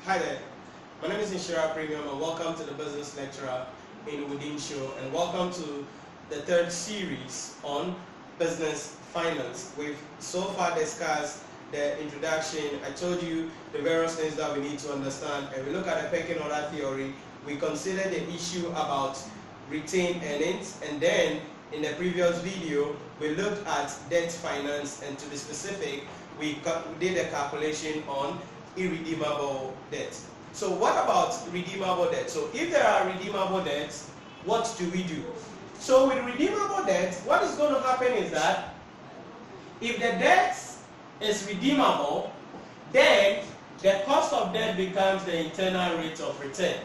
Hi there, my name is Nhyira Premium and welcome to the Business Lecturer in Within Show, and welcome to the third series on business finance. We've so far discussed the introduction. I told you the various things that we need to understand, and we look at the pecking order theory. We consider the issue about retained earnings, and then in the previous video we looked at debt finance, and to be specific, we did a calculation on irredeemable debt. So what about redeemable debt? So if there are redeemable debts, what do we do? So with redeemable debt, what is going to happen is that if the debt is redeemable, then the cost of debt becomes the internal rate of return.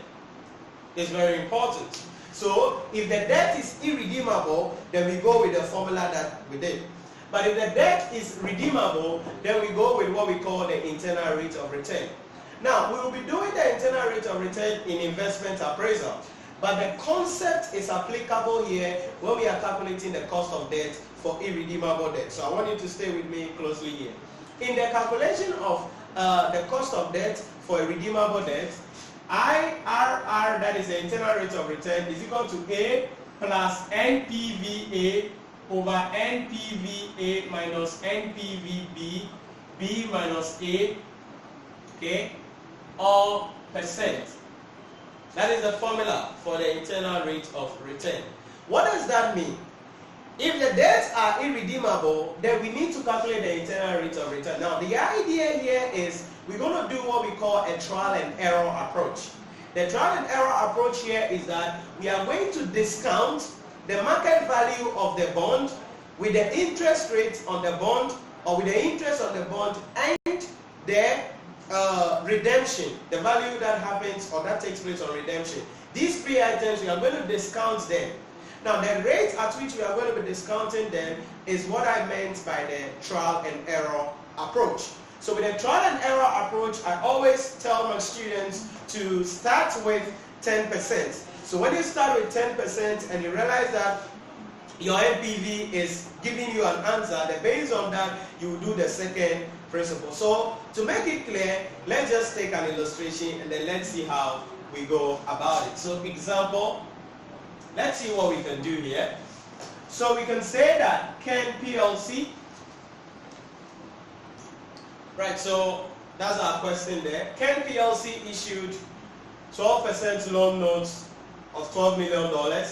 It's very important. So if the debt is irredeemable, then we go with the formula that we did. But if the debt is redeemable, then we go with what we call the internal rate of return. Now, we will be doing the internal rate of return in investment appraisal, but the concept is applicable here when we are calculating the cost of debt for irredeemable debt. So I want you to stay with me closely here. In the calculation of the cost of debt for a redeemable debt, IRR, that is the internal rate of return, is equal to A plus NPVA over NPVA minus NPVB, B minus A, okay, or percent. That is the formula for the internal rate of return. What does that mean? If the debts are irredeemable, then we need to calculate the internal rate of return. Now, the idea here is we're going to do what we call a trial and error approach. The trial and error approach here is that we are going to discount the market value of the bond with the interest rate on the bond, or with the interest on the bond and the redemption, the value that happens or that takes place on redemption. These three items, we are going to discount them. Now, the rate at which we are going to be discounting them is what I meant by the trial and error approach. So with the trial and error approach, I always tell my students to start with 10%. So when you start with 10% and you realize that your NPV is giving you an answer, then based on that, you will do the second principle. So to make it clear, let's just take an illustration and then let's see how we go about it. So example, let's see what we can do here. So we can say that Ken PLC, right, so that's our question there. Ken PLC issued 12% loan notes of $12 million,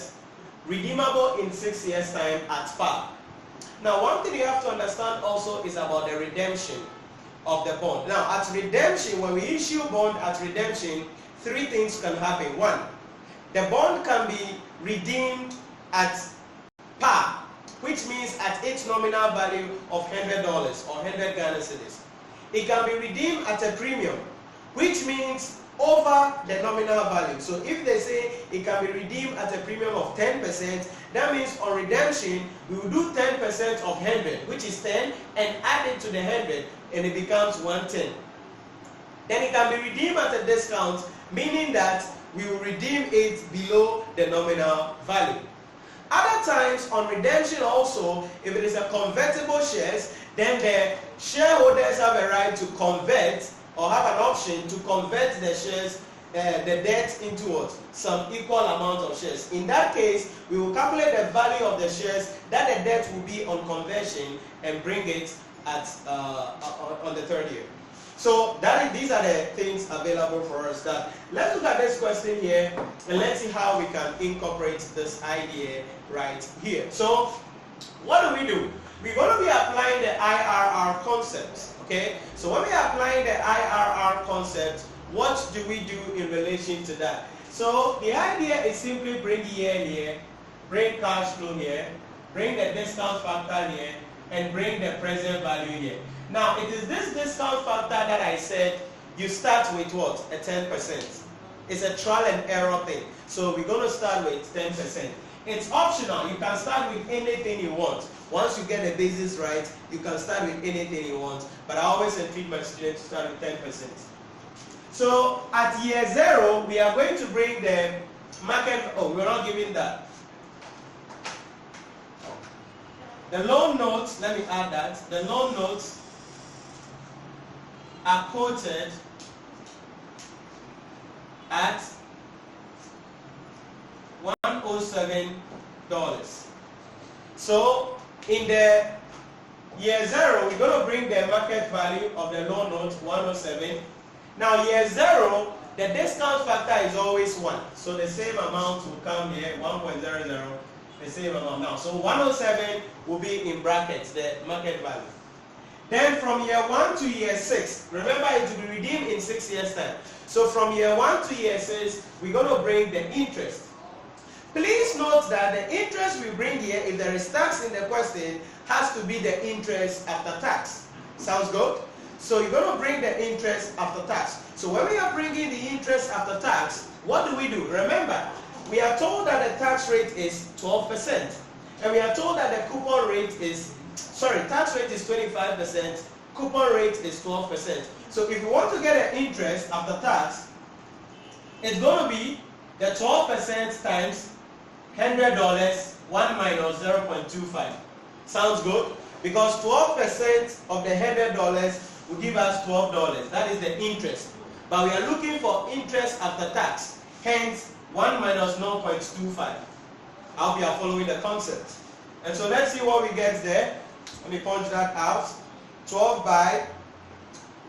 redeemable in 6 years' time at par. Now, one thing you have to understand also is about the redemption of the bond. Now, at redemption, when we issue bond at redemption, three things can happen. One, the bond can be redeemed at par, which means at its nominal value of $100 or 100 Ghana cedis. It can be redeemed at a premium, which means over the nominal value. So if they say it can be redeemed at a premium of 10%, that means on redemption, we will do 10% of 100, which is 10, and add it to the 100, and it becomes 110. Then it can be redeemed at a discount, meaning that we will redeem it below the nominal value. Other times on redemption also, if it is a convertible shares, then the shareholders have a right to convert or have an option to convert the shares, the debt into what? Some equal amount of shares. In that case, we will calculate the value of the shares that the debt will be on conversion and bring it at on the third year. So these are the things available for us. Let's look at this question here and let's see how we can incorporate this idea right here. So what do? We're going to be applying the IRR concepts. Okay, so when we are applying the IRR concept, what do we do in relation to that? So the idea is simply bring year here, bring cash flow here, bring the discount factor here, and bring the present value here. Now, it is this discount factor that I said you start with what? A 10%. It's a trial and error thing. So we're going to start with 10%. It's optional. You can start with anything you want. Once you get the basis right, you can start with anything you want. But I always entreat my students to start with 10%. So at year 0, we are going to bring the market. Oh, we're not giving that. The loan notes, let me add that. The loan notes are quoted at $107. So in the year 0, we're going to bring the market value of the loan note 107. Now year 0, the discount factor is always 1. So the same amount will come here, 1.00, the same amount now. So 107 will be in brackets, the market value. Then from year 1 to year 6, remember it will be redeemed in 6 years' time. So from year 1 to year 6, we're going to bring the interest. Please note that the interest we bring here, if there is tax in the question, has to be the interest after tax. Sounds good? So you're going to bring the interest after tax. So when we are bringing the interest after tax, what do we do? Remember, we are told that the tax rate is 12%. And we are told that the coupon rate is, tax rate is 25%, coupon rate is 12%. So if you want to get an interest after tax, it's going to be the 12% times $100, 1 minus 0.25. Sounds good? Because 12% of the $100 will give us $12. That is the interest. But we are looking for interest after tax. Hence, 1 minus 0.25. I hope you are following the concept. And so let's see what we get there. Let me punch that out. 12 by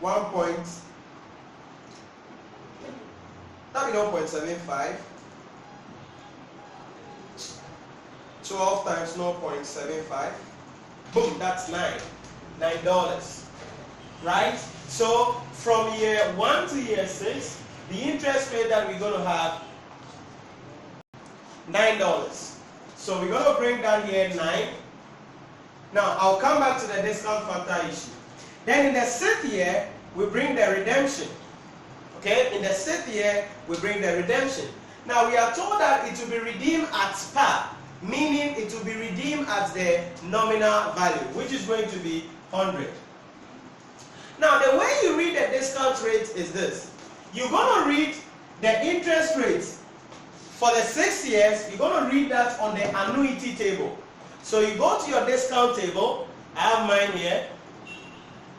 1. That'll be 0.75. 12 times 0.75. Boom, that's $9. Right? So from year 1 to year 6, the interest rate that we're going to have $9. So we're going to bring down here 9. Now I'll come back to the discount factor issue. Then in the 6th year, we bring the redemption. Okay? In the 6th year, we bring the redemption. Now we are told that it will be redeemed at par, meaning it will be redeemed at the nominal value, which is going to be 100. Now the way you read the discount rate is this. You're going to read the interest rate for the 6 years. You're going to read that on the annuity table. So you go to your discount table. I have mine here.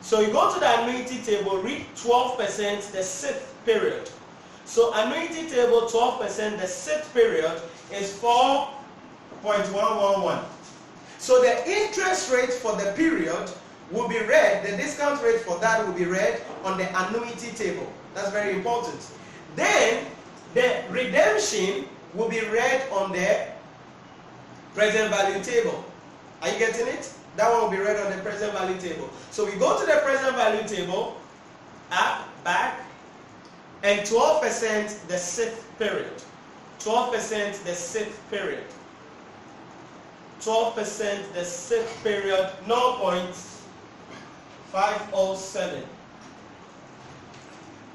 So you go to the annuity table, read 12% the 6th period. So annuity table 12%, the 6th period is 4.111. So the interest rate for the period will be read, the discount rate for that will be read on the annuity table. That's very important. Then the redemption will be read on the present value table. Are you getting it? That one will be read on the present value table. So we go to the present value table, up, back, and 12% the 6th period. 12% the 6th period. 12% the 6th period, 0.507.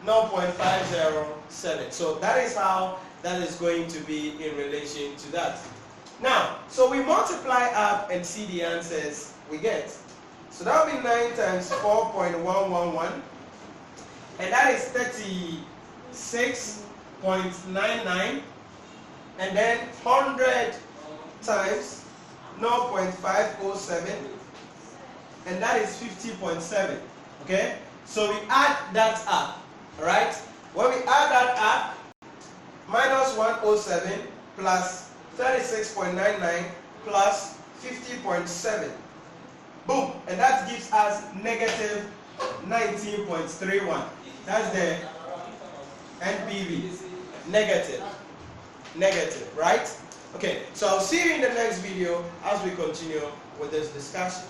0.507. So that is how that is going to be in relation to that. Now, so we multiply up and see the answers we get. So that will be 9 times 4.111. And that is 36.99. And then 100 times 0.507. And that is 50.7. Okay? So we add that up. Alright? When we add that up, minus 107 plus 36.99 plus 50.7. Boom. And that gives us negative 19.31. That's the NPV. Negative. Negative, right? Okay, so I'll see you in the next video as we continue with this discussion.